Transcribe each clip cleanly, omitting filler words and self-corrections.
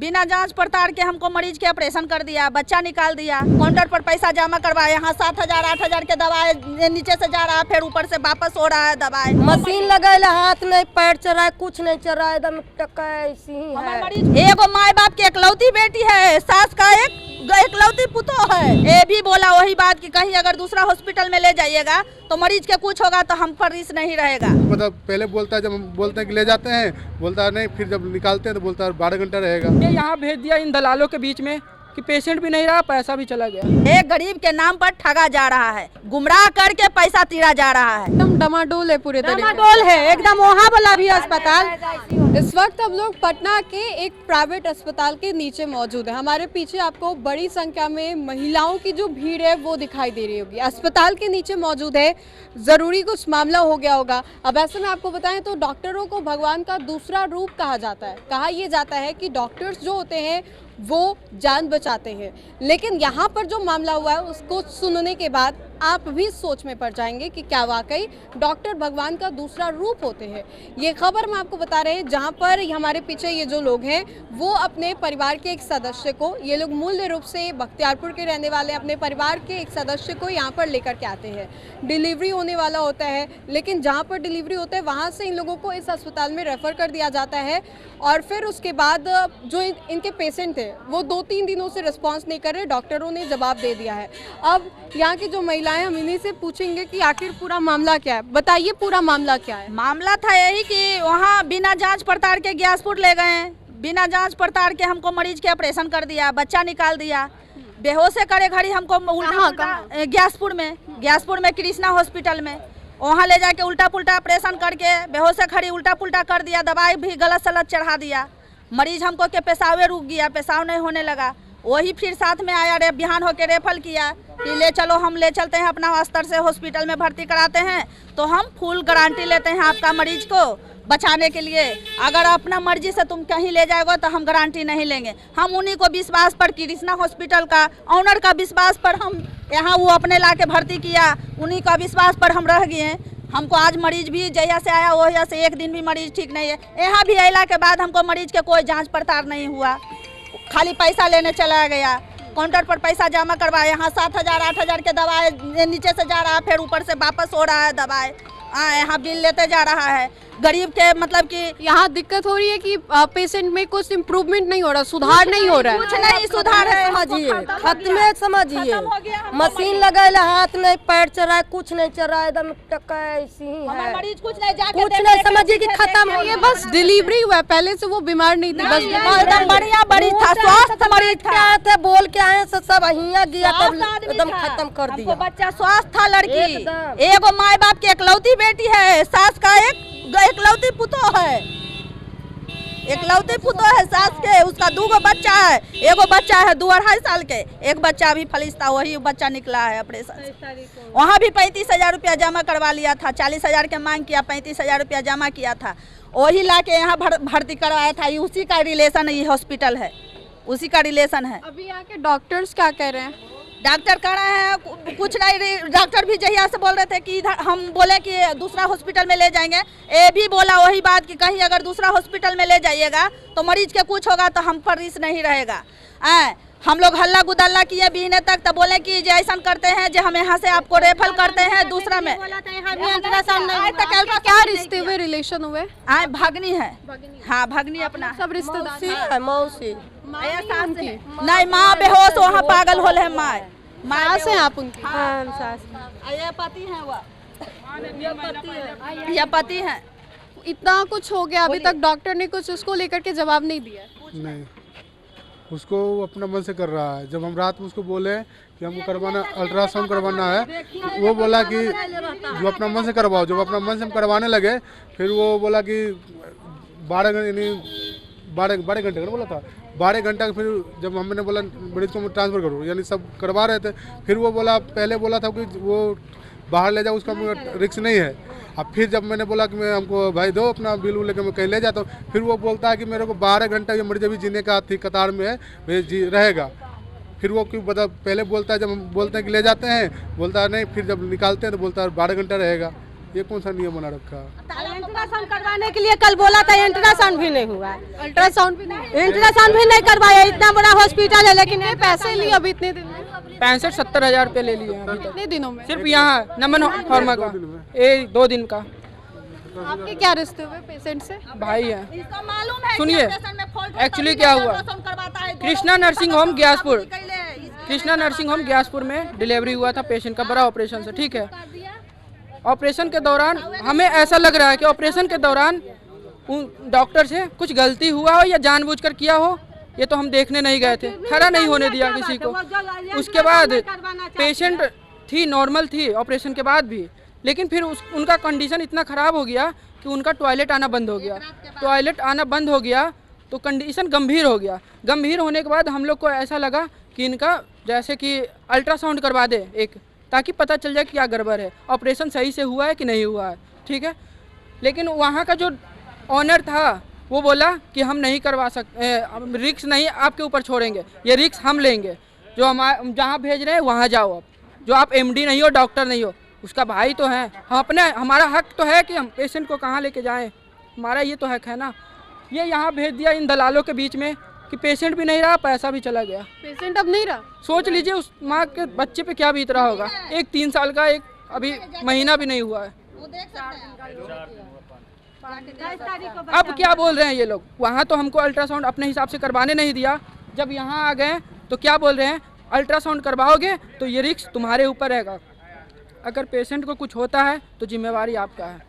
बिना जांच पड़ताल के हमको मरीज के ऑपरेशन कर दिया, बच्चा निकाल दिया, काउंटर पर पैसा जमा करवाए, यहाँ 7,000 8,000 के दवाई नीचे से जा रहा है, फिर ऊपर से वापस हो रहा है दवाई। मशीन लगे हाथ नहीं पैर चढ़ाए कुछ नहीं चढ़ाए, एकदम टक्का ऐसी ही है। एगो माँ बाप की इकलौती बेटी है, सास का एक इकलौती पुतो है। ये भी बोला वही बात कि कहीं अगर दूसरा हॉस्पिटल में ले जाइएगा तो मरीज के कुछ होगा तो हम पर रिस्क नहीं रहेगा। मतलब पहले बोलता है, जब हम बोलते हैं कि ले जाते हैं बोलता है नहीं, फिर जब निकालते हैं तो बोलता है 12 घंटा रहेगा। यहाँ भेज दिया इन दलालों के बीच में कि पेशेंट भी नहीं रहा, पैसा भी चला गया। एक गरीब के नाम पर ठगा जा रहा है, गुमराह करके पैसा तीरा जा रहा है। एकदम डमाडोल है, पूरे डमाडोल है एकदम। वहाँ वाला भी अस्पताल। इस वक्त हम लोग पटना के एक प्राइवेट अस्पताल के नीचे मौजूद है। हमारे पीछे आपको बड़ी संख्या में महिलाओं की जो भीड़ है वो दिखाई दे रही होगी। अस्पताल के नीचे मौजूद है, ज़रूरी कुछ मामला हो गया होगा। अब ऐसे में आपको बताएं तो डॉक्टरों को भगवान का दूसरा रूप कहा जाता है। कहा यह जाता है कि डॉक्टर्स जो होते हैं वो जान बचाते हैं, लेकिन यहाँ पर जो मामला हुआ है उसको सुनने के बाद आप भी सोच में पड़ जाएंगे कि क्या वाकई डॉक्टर भगवान का दूसरा रूप होते हैं। ये खबर हम आपको बता रहे हैं, जहाँ पर हमारे पीछे ये जो लोग हैं वो अपने परिवार के एक सदस्य को, ये लोग मूल रूप से बख्तियारपुर के रहने वाले अपने परिवार के एक सदस्य को यहाँ पर लेकर के आते हैं। डिलीवरी होने वाला होता है, लेकिन जहाँ पर डिलीवरी होता है वहाँ से इन लोगों को इस अस्पताल में रेफ़र कर दिया जाता है और फिर उसके बाद जो इनके पेशेंट थे वो 2-3 दिनों से रिस्पॉन्स नहीं कर रहे। डॉक्टरों ने जवाब दे दिया है। अब यहाँ की जो महिलाएं, हम इन्हीं से पूछेंगे कि आखिर पूरा मामला क्या है। बताइए पूरा मामला क्या है। मामला था यही कि वहाँ बिना जांच पड़ताल के ग्यासपुर ले गए, बिना जांच पड़ताल के हमको मरीज के ऑपरेशन कर दिया, बच्चा निकाल दिया, बेहोश करे घड़ी हमको ग्यासपुर में कृष्णा हॉस्पिटल में वहाँ ले जाके उल्टा पुल्टा ऑपरेशन करके बेहोश खड़ी उल्टा पुल्टा कर दिया, दवाई भी गलत सलत चढ़ा दिया। मरीज हमको के पेशावे रुक गया, पेशाव नहीं होने लगा। वही फिर साथ में आया, बिहान होके रेफर किया कि ले चलो, हम ले चलते हैं अपना स्तर से हॉस्पिटल में भर्ती कराते हैं, तो हम फुल गारंटी लेते हैं आपका मरीज को बचाने के लिए। अगर अपना मर्जी से तुम कहीं ले जाओगे तो हम गारंटी नहीं लेंगे। हम उन्हीं को विश्वास पर, कृष्णा हॉस्पिटल का ऑनर का विश्वास पर हम यहाँ वो अपने ला के भर्ती किया, उन्हीं का विश्वास पर हम रह गए। हमको आज मरीज भी जहिया से आया वहिया से एक दिन भी मरीज ठीक नहीं है। यहाँ भी अला के बाद हमको मरीज के कोई जांच पड़ताल नहीं हुआ, खाली पैसा लेने चला गया, काउंटर पर पैसा जमा करवाए, यहाँ 7,000 8,000 के दवाई नीचे से जा रहा है, फिर ऊपर से वापस हो रहा है दवाई। यहाँ बिल लेते जा रहा है। गरीब के मतलब कि यहाँ दिक्कत हो रही है कि पेशेंट में कुछ इम्प्रूवमेंट नहीं हो रहा, सुधार नहीं हो रहा है। कुछ नहीं सुधार है, समझिए खत्म समझिए। मशीन लगे हाथ नहीं पैर चढ़ाए कुछ नहीं चढ़ाए, एकदम टक्का ऐसी ही है। मरीज कुछ नहीं समझिए कि खत्म। ये बस डिलीवरी हुआ है, पहले से वो बीमार नहीं थी, बस एकदम बढ़िया बड़ी था, स्वस्थ मरीज था। थे बोल के आए सब यहाँ गया तब एकदम खत्म कर दिया। बच्चा स्वस्थ था, लड़की एगो माँ बाप की इकलौती बेटी है, सास का एक इकलौती पुतो है, इकलौती पुतो है सास के। उसका 2 बच्चा है, एगो बच्चा है 2-2.5 साल के, एक बच्चा अभी फलिस्ता, वही बच्चा निकला है ऑपरेशन। वहाँ भी 35,000 रुपया जमा करवा लिया था, 40,000 के मांग किया, 35,000 रुपया जमा किया था, वही ला के यहाँ भर्ती करवाया था। उसी का रिलेशन ये हॉस्पिटल है, उसी का रिलेशन है। अभी यहाँ के डॉक्टर्स क्या कह रहे हैं? डॉक्टर कह रहे हैं कुछ नहीं। डॉक्टर भी जहिया से बोल रहे थे कि हम बोले कि दूसरा हॉस्पिटल में ले जाएंगे, ये भी बोला वही बात कि कहीं अगर दूसरा हॉस्पिटल में ले जाइएगा तो मरीज के कुछ होगा तो हम पर रिस्क नहीं रहेगा। हम लोग हल्ला गुदल्ला किए बीने तक, तो बोले कि जे ऐसा करते हैं जो हम यहाँ से आपको रेफर करते हैं दूसरा में। क्या रिश्ते हुए, रिलेशन हुए? भगनी है, हाँ भगनी अपना सब रिश्तेदार। मौसी नहीं, माँ बेहोश वहाँ पागल होल है। माँ से आप उनकी ये पति है, वो ये पति है। इतना कुछ हो गया, अभी तक डॉक्टर ने कुछ उसको लेकर के जवाब नहीं दिया? नहीं, उसको अपना मन से कर रहा है। जब हम रात में उसको बोले कि हमको करवाना, अल्ट्रासाउंड करवाना है, वो बोला कि जो अपना मन से करवाओ। जब अपना मन से हम करवाने लगे, फिर वो बोला कि 12 घंटे का बोला था, 12 घंटा। फिर जब हमने बोला मरीज को ट्रांसफ़र करो, यानी सब करवा रहे थे, फिर वो बोला, पहले बोला था कि वो बाहर ले जाओ, उसका रिस्क नहीं है। अब फिर जब मैंने बोला कि मैं हमको भाई दो अपना बिल लेकर मैं कहीं ले जाता हूँ, फिर वो बोलता है कि मेरे को 12 घंटा ये मरीज अभी जीने का थी कतार में है, वे जी रहेगा। फिर वो क्यों बता, पहले बोलता है, जब हम बोलते हैं कि ले जाते हैं बोलता है नहीं, फिर जब निकालते हैं तो बोलता है 12 घंटा रहेगा। ये कौन सा नियम बना रखा? अल्ट्रासाउंड करवाने के लिए कल बोला था, अल्ट्रासाउंड भी नहीं हुआ, अल्ट्रासाउंड भी नहीं, अल्ट्रासाउंड भी नहीं करवाया। इतना बड़ा हॉस्पिटल है लेकिन कितने पैसे लिए अभी इतने दिन में? 65-70 हज़ार रुपये ले लिए हैं अभी तक, कितने दिनों में? सिर्फ यहाँ नमन फार्मा का, ये 2 दिन का। आपके क्या रिश्ते हुए पेशेंट से? भाई है। इसको मालूम है सुनिए, एक्चुअली क्या हुआ, Krishna nursing home Gyaspur, Krishna nursing home Gyaspur में डिलीवरी हुआ था पेशेंट का, बड़ा ऑपरेशन से, ठीक है। ऑपरेशन के दौरान हमें ऐसा लग रहा है कि ऑपरेशन के दौरान उन डॉक्टर से कुछ गलती हुआ हो या जानबूझकर किया हो, ये तो हम देखने नहीं गए थे, खड़ा नहीं होने दिया किसी को। उसके बाद पेशेंट थी, नॉर्मल थी ऑपरेशन के बाद भी, लेकिन फिर उनका कंडीशन इतना ख़राब हो गया कि उनका टॉयलेट आना बंद हो गया। टॉयलेट आना बंद हो गया तो कंडीशन गंभीर हो गया। गंभीर होने के बाद हम लोग को ऐसा लगा कि इनका जैसे कि अल्ट्रासाउंड करवा दे एक, ताकि पता चल जाए क्या गड़बड़ है, ऑपरेशन सही से हुआ है कि नहीं हुआ है, ठीक है। लेकिन वहाँ का जो ऑनर था वो बोला कि हम नहीं करवा सकते, रिक्स नहीं आपके ऊपर छोड़ेंगे, ये रिक्स हम लेंगे, जो हम जहाँ भेज रहे हैं वहाँ जाओ। आप जो आप एमडी नहीं हो, डॉक्टर नहीं हो, उसका भाई तो है, हम अपने, हमारा हक तो है कि हम पेशेंट को कहाँ लेके जाएं, हमारा ये तो हक है ना। ये यहाँ भेज दिया इन दलालों के बीच में कि पेशेंट भी नहीं रहा, पैसा भी चला गया। पेशेंट अब नहीं रहा। सोच लीजिए उस माँ के बच्चे पे क्या बीत रहा होगा, एक 3 साल का, एक अभी महीना भी नहीं हुआ है। अब क्या बोल रहे हैं ये लोग, वहाँ तो हमको अल्ट्रासाउंड अपने हिसाब से करवाने नहीं दिया, जब यहाँ आ गए तो क्या बोल रहे हैं, अल्ट्रासाउंड करवाओगे तो ये रिस्क तुम्हारे ऊपर रहेगा, अगर पेशेंट को कुछ होता है तो जिम्मेवारी आपका है।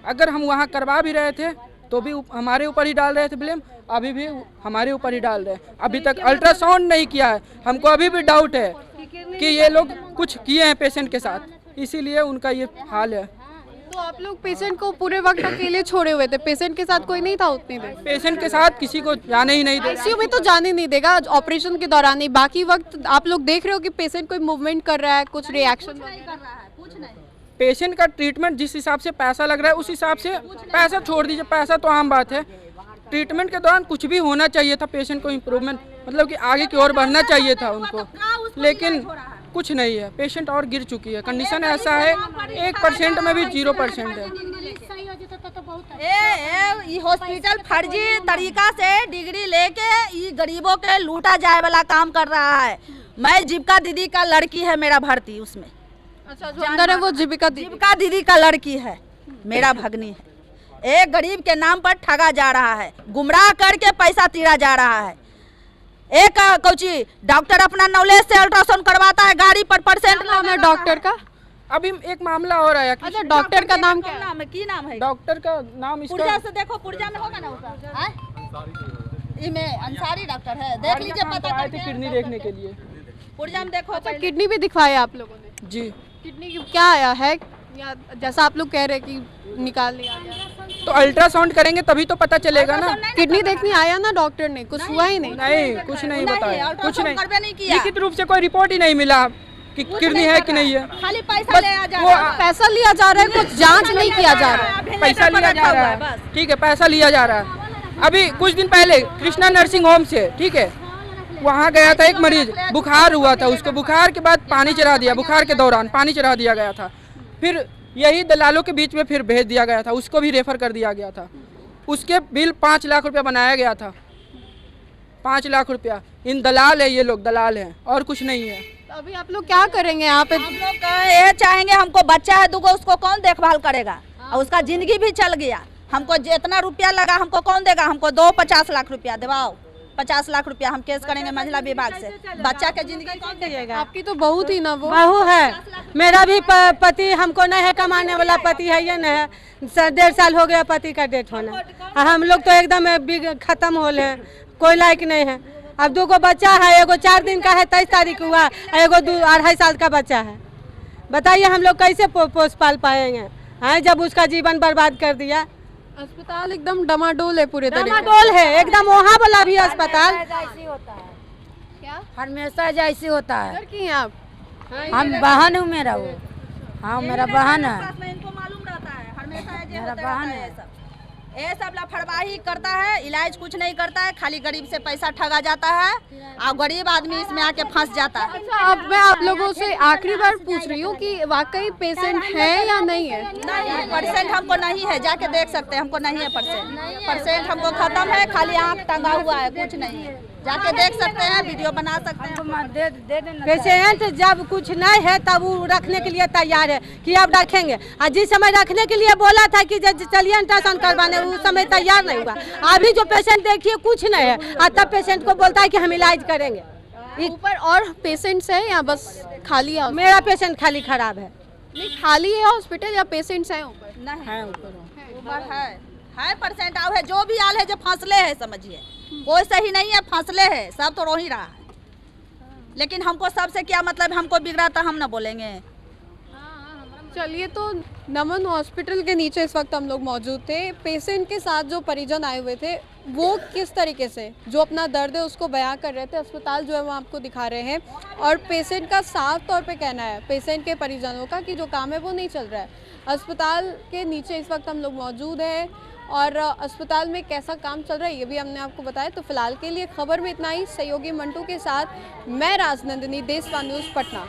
अगर हम वहाँ करवा भी रहे थे तो भी हमारे ऊपर ही डाल रहे थे ब्लेम, अभी भी हमारे ऊपर ही डाल रहे हैं। अभी तक अल्ट्रासाउंड नहीं किया है, हमको अभी भी डाउट है कि ये लोग कुछ किए हैं पेशेंट के साथ, इसीलिए उनका ये हाल है। तो आप लोग पेशेंट को पूरे वक्त अकेले छोड़े हुए थे, पेशेंट के साथ कोई नहीं था उतनी देर? पेशेंट के साथ किसी को जाने ही नहीं देगा। आईसीयू में तो जाने नहीं देगा ऑपरेशन के दौरान ही, बाकी वक्त आप लोग देख रहे हो कि पेशेंट कोई मूवमेंट कर रहा है, कुछ रिएक्शन पेशेंट का ट्रीटमेंट जिस हिसाब से पैसा लग रहा है उस हिसाब से पैसा छोड़ दीजिए, पैसा तो आम बात है। ट्रीटमेंट के दौरान कुछ भी होना चाहिए था, पेशेंट को इम्प्रूवमेंट, मतलब कि आगे की ओर बढ़ना चाहिए था उनको, लेकिन कुछ नहीं है। पेशेंट और गिर चुकी है, कंडीशन ऐसा है 1% में भी 0% है। ये हॉस्पिटल फर्जी तरीका से डिग्री लेके ये गरीबों के लूटा जाए वाला काम कर रहा है। मैं जीविका दीदी का लड़की है मेरा भर्ती उसमें। अच्छा, जो अंदर है वो जीविका दीदी का लड़की है, मेरा भगनी है। एक गरीब के नाम पर ठगा जा रहा है, गुमराह करके पैसा तीरा जा रहा है। एक कोची डॉक्टर अपना नॉलेज से अल्ट्रासाउंड करवाता है, गाड़ी पर पेशेंट नाम है डॉक्टर का। अभी एक मामला और आया। अच्छा, डॉक्टर का नाम क्या नाम है? की नाम है डॉक्टर का नाम? पुर्जा से देखो, पुर्जा में होगा ना उसका, इमे अंसारी डॉक्टर है, देख लीजिए, पता आए थे किडनी देखने के लिए, पुर्जा में देखो। अच्छा, किडनी भी दिखवाया आप लोगों ने? जी। किडनी क्या आया है, या जैसा आप लोग कह रहे हैं कि निकाल लिया गया, तो अल्ट्रासाउंड करेंगे तभी तो पता चलेगा ना। किडनी देखने आया ना डॉक्टर ने, कुछ हुआ ही नहीं? नहीं, कुछ नहीं बताया, कुछ नहीं किया। लिखित रूप से कोई रिपोर्ट ही नहीं मिला कि किडनी है कि नहीं है, खाली पैसा लिया जा रहा है। पैसा लिया जा रहा है, कुछ जांच नहीं किया जा रहा है। पैसा लिया जा रहा है, ठीक है, पैसा लिया जा रहा है। अभी कुछ दिन पहले कृष्णा नर्सिंग होम से, ठीक है, वहाँ गया था एक मरीज, बुखार हुआ था उसको, बुखार के बाद पानी चढ़ा दिया, बुखार के दौरान पानी चढ़ा दिया गया था, फिर यही दलालों के बीच में फिर भेज दिया गया था, उसको भी रेफर कर दिया गया था। उसके बिल 5 लाख रुपया बनाया गया था, 5 लाख रुपया। इन दलाल है, ये लोग दलाल हैं और कुछ नहीं है। अभी आप लोग क्या करेंगे यहाँ पे? हम लोग ये चाहेंगे, हमको बच्चा है दुगो, उसको कौन देखभाल करेगा, और उसका जिंदगी भी चल गया। हमको जितना रुपया लगा हमको कौन देगा, हमको दो 50 लाख रुपया दिवाओ, 50 लाख रुपया हम केस करेंगे महिला विभाग से। बच्चा के जिंदगी कौन देगा? आपकी तो बहू थी ना, वो बहू है, मेरा भी पति हमको नहीं है, कमाने वाला पति है, ये नहीं है। 1.5 साल हो गया पति का डेथ होना, हम लोग तो एकदम खत्म हो ले, कोई लायक नहीं है। अब 2 बच्चा है, एगो 4 दिन का है, 23 तारीख हुआ, एगो 2-2.5 साल का बच्चा है। बताइए हम लोग कैसे पोस पाल पाएंगे, हाँ, जब उसका जीवन बर्बाद कर दिया। अस्पताल एकदम डमाडोल है, पूरे तरीके डमाडोल है एकदम, वहाँ वाला भी अस्पताल क्या हमेशा जैसे होता है। घर की हैं आप? हम बहन हूँ मेरा, वो हाँ मेरा बहन है, इनको मालूम रहता है, हमेशा मेरा बहन है। ये सब लापरवाही करता है, इलाज कुछ नहीं करता है, खाली गरीब से पैसा ठगा जाता है और गरीब आदमी इसमें आके फंस जाता है। अच्छा, अब मैं आप लोगों से आखिरी बार पूछ रही हूँ कि वाकई पेशेंट है या नहीं है? नहीं, परसेंट हमको नहीं है, जाके देख सकते हैं, हमको नहीं है परसेंट हमको खत्म है, खाली आँख टंगा हुआ है, कुछ नहीं है, जाके देख सकते हैं, वीडियो बना सकते हैं। पेशेंट जब कुछ नहीं है तब वो रखने के लिए तैयार है कि अब रखेंगे, और जिस समय रखने के लिए बोला था कि चलिए अल्ट्रासाउंड करवाने, उस समय तैयार नहीं हुआ। अभी जो पेशेंट देखिए कुछ नहीं है, और तब पेशेंट को बोलता है कि हम इलाज करेंगे। ऊपर और पेशेंट्स है या बस खाली है? मेरा पेशेंट खाली खराब है। नहीं, खाली है हॉस्पिटल या पेशेंट्स हैं ऊपर? नहीं है, ऊपर है परसेंट आव है, जो भी आल है जो फांसले है, समझिए कोई सही नहीं है, फांसले है, सब तो रो ही रहा है। लेकिन हमको सबसे क्या मतलब, हमको बिगड़ा तो हम ना बोलेंगे। चलिए, तो नमन हॉस्पिटल के नीचे इस वक्त हम लोग मौजूद थे। पेशेंट के साथ जो परिजन आए हुए थे वो किस तरीके से जो अपना दर्द है उसको बयां कर रहे थे। अस्पताल जो है वो आपको दिखा रहे हैं, और पेशेंट का साफ तौर पे कहना है, पेशेंट के परिजनों का, कि जो काम है वो नहीं चल रहा है। अस्पताल के नीचे इस वक्त हम लोग मौजूद हैं और अस्पताल में कैसा काम चल रहा है ये भी हमने आपको बताया। तो फिलहाल के लिए खबर में इतना ही। सहयोगी मंटू के साथ मैं राजनंदिनी, देशवा न्यूज़, पटना।